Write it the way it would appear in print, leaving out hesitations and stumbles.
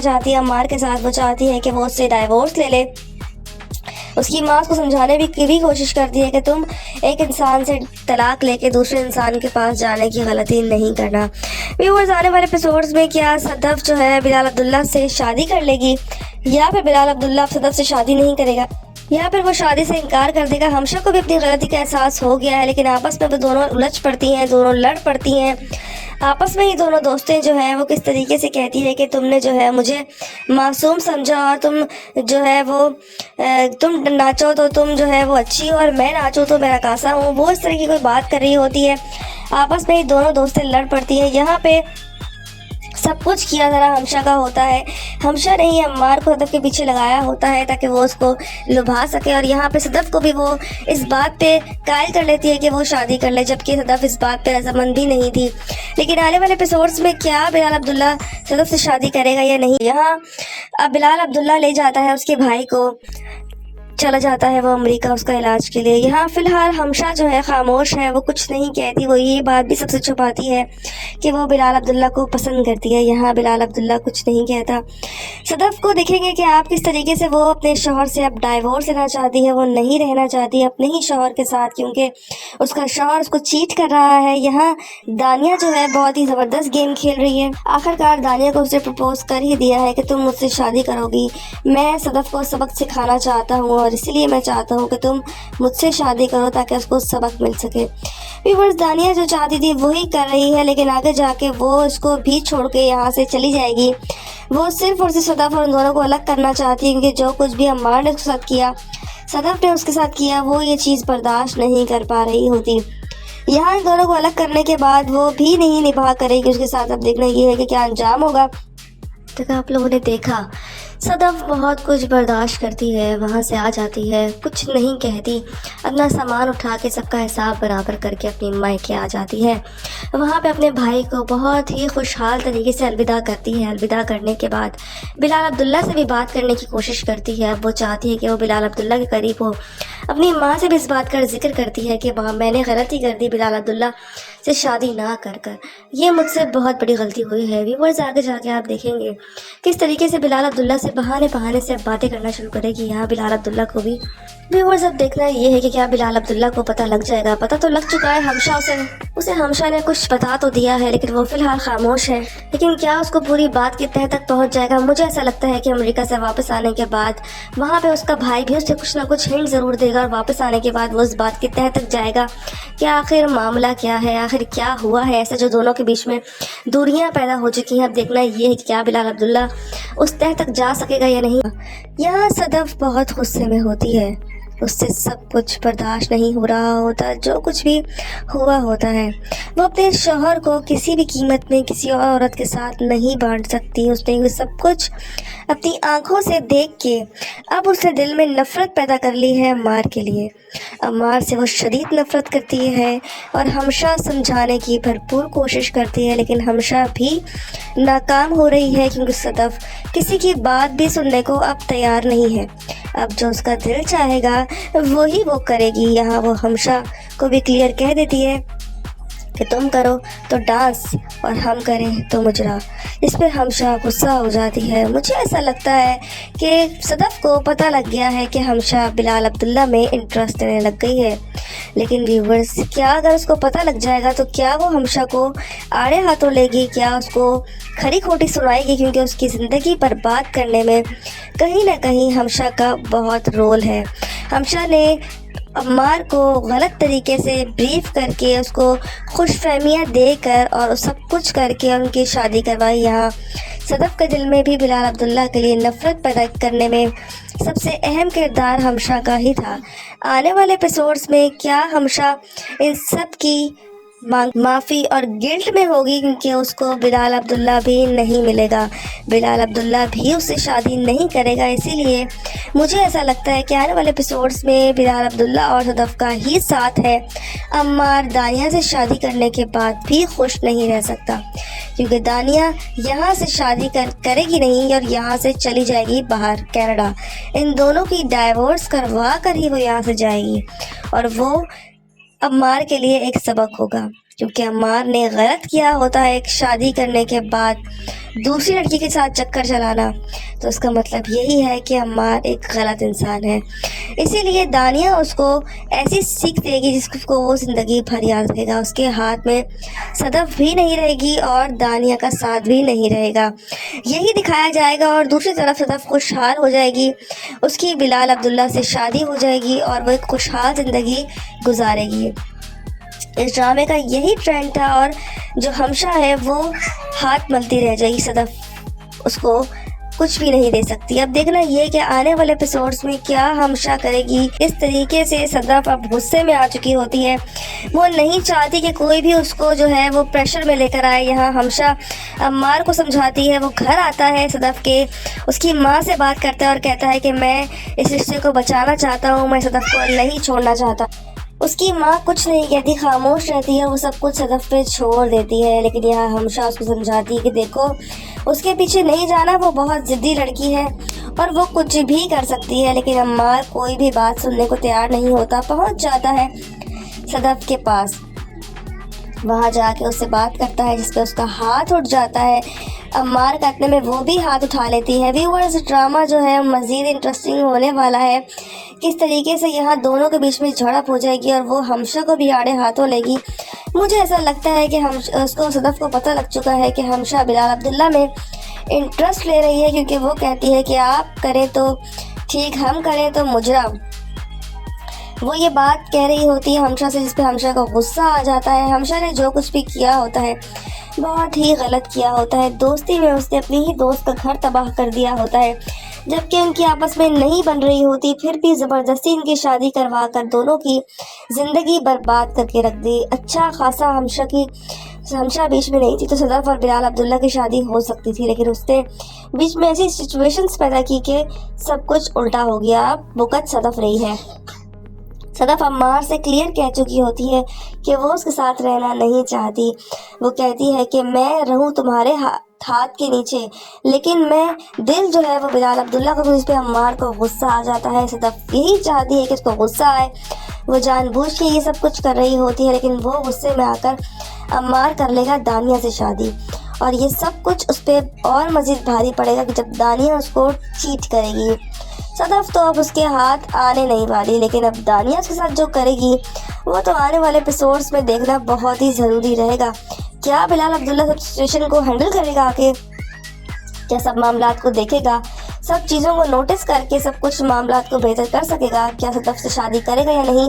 चाहती है अम्मार के साथ, वो चाहती है कि वो उससे डाइवोर्स ले ले। उसकी माँ उसको समझाने की भी कोशिश करती है कि तुम एक इंसान से तलाक लेके दूसरे इंसान के पास जाने की गलती नहीं करना। व्यूअर्स, आने वाले एपिसोड्स में क्या सदफ जो है बिलाल अब्दुल्ला से शादी कर लेगी, या फिर बिलाल अब्दुल्ला सदफ से शादी नहीं करेगा, या फिर वो शादी से इनकार कर देगा। हमशा को भी अपनी गलती का एहसास हो गया है, लेकिन आपस में वो दोनों उलझ पड़ती हैं, दोनों लड़ पड़ती हैं। आपस में ही दोनों दोस्तें जो हैं वो किस तरीके से कहती है कि तुमने जो है मुझे मासूम समझा, और तुम जो है वो तुम नाचो तो तुम जो है वो अच्छी हो, और मैं नाचूं तो मैं नकासा हूँ। वो इस तरह की कोई बात कर रही होती है। आपस में ही दोनों दोस्तें लड़ पड़ती हैं। यहाँ पे सब कुछ किया ज़रा हमशा का होता है। हमशा ने ही अम्मार को सदफ के पीछे लगाया होता है ताकि वो उसको लुभा सके, और यहाँ पे सदफ को भी वो इस बात पे कायल कर लेती है कि वो शादी कर ले, जबकि सदफ इस बात पे रजामंद भी नहीं थी। लेकिन आने वाले एपिसोड्स में क्या बिलाल अब्दुल्ला सदफ से शादी करेगा या नहीं। यहाँ अब बिलाल अब्दुल्ला ले जाता है उसके भाई को, चला जाता है वो अमेरिका उसका इलाज के लिए। यहाँ फ़िलहाल हमशा जो है खामोश है, वो कुछ नहीं कहती। वो ये बात भी सबसे छुपाती है कि वो बिलाल अब्दुल्ला को पसंद करती है। यहाँ बिलाल अब्दुल्ला कुछ नहीं कहता। सदफ को देखेंगे कि आप किस तरीके से वो अपने शौहर से अब डाइवोर्स लेना चाहती है। वो नहीं रहना चाहती अपने ही शौहर के साथ, क्योंकि उसका शौहर उसको चीट कर रहा है। यहाँ दानिया जो है बहुत ही ज़बरदस्त गेम खेल रही है। आखिरकार दानिया को उसने प्रपोज कर ही दिया है कि तुम मुझसे शादी करोगी। मैं सदफ को सबक सिखाना चाहता हूँ, और इसीलिए मैं चाहता हूँ कि तुम मुझसे शादी करो ताकि उसको सबक मिल सके। व्यूअर्स, दानिया जो चाहती थी वही कर रही है, लेकिन आगे जाके वो उसको भी छोड़ के यहाँ से चली जाएगी। वो सिर्फ और सिर्फ सदफ और उन दोनों को अलग करना चाहती है, क्योंकि जो कुछ भी अम्मार ने उसके साथ किया, सदफ ने उसके साथ किया, वो ये चीज़ बर्दाश्त नहीं कर पा रही होती। यहाँ इन दोनों को अलग करने के बाद वो भी नहीं निभा करेगी उसके साथ। अब देखना ये है कि क्या अंजाम होगा। तो आप लोगों ने देखा सदफ बहुत कुछ बर्दाश्त करती है, वहाँ से आ जाती है, कुछ नहीं कहती, अपना सामान उठा के सबका हिसाब बराबर करके अपनी मायके आ जाती है। वहाँ पे अपने भाई को बहुत ही खुशहाल तरीके से अलविदा करती है। अलविदा करने के बाद बिलाल अब्दुल्ला से भी बात करने की कोशिश करती है। अब वो चाहती है कि वो बिलाल अब्दुल्ला के करीब हो। अपनी माँ से भी इस बात का जिक्र करती है कि माँ, मैंने गलती कर दी बिलाल अब्दुल्ला से शादी ना कर ये मुझसे बहुत बड़ी गलती हुई है। व्यूअर्स, आगे जाके आप देखेंगे किस तरीके से बिलाल अब्दुल्ला से बहाने से अब बातें करना शुरू करेगी यहाँ बिलाल अब्दुल्ला को भी। व्यूअर्स, अब देखना ये है कि क्या बिलाल अब्दुल्ला को पता लग जाएगा। पता तो लग चुका है हमशा उसे हमशा ने कुछ बता तो दिया है, लेकिन वो फिलहाल खामोश है। लेकिन क्या उसको पूरी बात की तह तक पहुंच जाएगा। मुझे ऐसा लगता है कि अमेरिका से वापस आने के बाद वहाँ पे उसका भाई भी उसे कुछ ना कुछ हिंट ज़रूर देगा, और वापस आने के बाद वो उस बात की तह तक जाएगा कि आखिर मामला क्या है, आखिर क्या हुआ है ऐसा जो दोनों के बीच में दूरियां पैदा हो चुकी हैं। अब देखना ये है कि क्या बिलाल अब्दुल्ला उस तह तक जा सकेगा या नहीं। यहाँ सदफ बहुत गुस्से में होती है, उससे सब कुछ बर्दाश्त नहीं हो रहा होता, जो कुछ भी हुआ होता है। वो अपने शौहर को किसी भी कीमत में किसी और औरत के साथ नहीं बांट सकती। उसने ये सब कुछ अपनी आंखों से देख के अब उसने दिल में नफ़रत पैदा कर ली है अम्मार के लिए। अम्मार से वो शदीद नफ़रत करती है, और हमशा समझाने की भरपूर कोशिश करती है, लेकिन हमशा भी नाकाम हो रही है, क्योंकि सदफ किसी की बात भी सुनने को अब तैयार नहीं है। अब जो उसका दिल चाहेगा वही वो करेगी। यहाँ वो हमशा को भी क्लियर कह देती है कि तुम करो तो डांस और हम करें तो मुजरा। इस पर हमशा गुस्सा हो जाती है। मुझे ऐसा लगता है कि सदफ को पता लग गया है कि हमशा बिलाल अब्दुल्ला में इंटरेस्ट लेने लग गई है। लेकिन व्यूवर्स, क्या अगर उसको पता लग जाएगा तो क्या वो हमशा को आड़े हाथों लेगी, क्या उसको खरी खोटी सुनाएगी, क्योंकि उसकी ज़िंदगी बर्बाद करने में कहीं ना कहीं हमशा का बहुत रोल है। हमशा ने अम्मार को गलत तरीके से ब्रीफ करके उसको खुशफहमियाँ देकर और सब कुछ करके उनकी शादी करवाई। यहाँ सदफ के दिल में भी बिलाल अब्दुल्ला के लिए नफ़रत पैदा करने में सबसे अहम किरदार हमशा का ही था। आने वाले एपिसोड्स में क्या हमशा इन सब की माफ़ी और गिल्ट में होगी, क्योंकि उसको बिलाल अब्दुल्ला भी नहीं मिलेगा, बिलाल अब्दुल्ला भी उससे शादी नहीं करेगा। इसीलिए मुझे ऐसा लगता है कि आने वाले एपिसोड्स में बिलाल अब्दुल्ला और सदफ का ही साथ है। अम्मार दानिया से शादी करने के बाद भी खुश नहीं रह सकता, क्योंकि दानिया यहाँ से शादी करेगी नहीं और यहाँ से चली जाएगी बाहर कनाडा। इन दोनों की डाइवोर्स करवा कर ही वो यहाँ से जाएगी, और वो अम्मार के लिए एक सबक होगा, क्योंकि अम्मार ने गलत किया होता है एक शादी करने के बाद दूसरी लड़की के साथ चक्कर चलाना, तो उसका मतलब यही है कि अम्मार एक गलत इंसान है। इसीलिए दानिया उसको ऐसी सीख देगी जिसको वो ज़िंदगी भर याद रखेगा। उसके हाथ में सदफ भी नहीं रहेगी और दानिया का साथ भी नहीं रहेगा, यही दिखाया जाएगा। और दूसरी तरफ सदफ खुशहाल हो जाएगी, उसकी बिलाल अब्दुल्ला से शादी हो जाएगी और वो एक खुशहाल ज़िंदगी गुजारेगी। इस ड्रामे का यही ट्रेंड था और जो हमशा है वो हाथ मलती रह जाएगी, सदफ उसको कुछ भी नहीं दे सकती। अब देखना ये कि आने वाले एपिसोड्स में क्या हमशा करेगी। इस तरीके से सदफ अब गुस्से में आ चुकी होती है, वो नहीं चाहती कि कोई भी उसको जो है वो प्रेशर में लेकर आए। यहाँ हमशा अम्मार को समझाती है, वो घर आता है सदफ के, उसकी माँ से बात करता है और कहता है कि मैं इस रिश्ते को बचाना चाहता हूँ, मैं सदफ को नहीं छोड़ना चाहता। उसकी माँ कुछ नहीं कहती, खामोश रहती है, वो सब कुछ सदफ पे छोड़ देती है। लेकिन यहाँ हमशा उसको समझाती है कि देखो उसके पीछे नहीं जाना, वो बहुत ज़िद्दी लड़की है और वो कुछ भी कर सकती है। लेकिन अम्मार कोई भी बात सुनने को तैयार नहीं होता, पहुँच जाता है सदफ के पास, वहाँ जाके उससे बात करता है जिस पे उसका हाथ उठ जाता है। अम्मार का इतने में वो भी हाथ उठा लेती है। व्यूअर्स, ड्रामा जो है मज़ीद इंटरेस्टिंग होने वाला है, किस तरीके से यहाँ दोनों के बीच में झड़प हो जाएगी और वो हमशा को भी आड़े हाथों लेगी। मुझे ऐसा लगता है कि हम उसको सदफ को पता लग चुका है कि हमशा बिलाल अब्दुल्ला में इंटरेस्ट ले रही है, क्योंकि वो कहती है कि आप करें तो ठीक, हम करें तो मुजरम। वो ये बात कह रही होती है हमशा से, जिस पे हमशा का गुस्सा आ जाता है। हमशा ने जो कुछ भी किया होता है बहुत ही गलत किया होता है। दोस्ती में उसने अपनी ही दोस्त का घर तबाह कर दिया होता है, जबकि उनकी आपस में नहीं बन रही होती, फिर भी ज़बरदस्ती इनकी शादी करवा कर दोनों की ज़िंदगी बर्बाद करके रख दी। अच्छा खासा हमशा बीच में नहीं थी तो सदफ और बिलाल अब्दुल्ला की शादी हो सकती थी, लेकिन उसने बीच में ऐसी सिचुएशंस पैदा की कि सब कुछ उल्टा हो गया। अब बुकत सदफ रही है। सदफ अम्मार से क्लियर कह चुकी होती है कि वो उसके साथ रहना नहीं चाहती। वो कहती है कि मैं रहूं तुम्हारे हाथ के नीचे, लेकिन मैं दिल जो है वो बिलाल अब्दुल्ला को, जिस पे अम्मार को गुस्सा आ जाता है। सदफ यही चाहती है कि उसको गुस्सा आए, वो जानबूझ के ये सब कुछ कर रही होती है, लेकिन वो गुस्से में आकर अम्मार कर लेगा दानिया से शादी और ये सब कुछ उस पर और मज़ीद भारी पड़ेगा कि जब दानिया उसको चीट करेगी। सदफ तो अब उसके हाथ आने नहीं वाली, लेकिन अब दानिया उसके साथ जो करेगी वो तो आने वाले एपिसोड्स में देखना बहुत ही ज़रूरी रहेगा। क्या बिलाल अब्दुल्ला सब सिचुएशन को हैंडल करेगा आके, क्या सब मामलात को देखेगा, सब चीज़ों को नोटिस करके सब कुछ मामलात को बेहतर कर सकेगा, क्या सदफ से शादी करेगा या नहीं।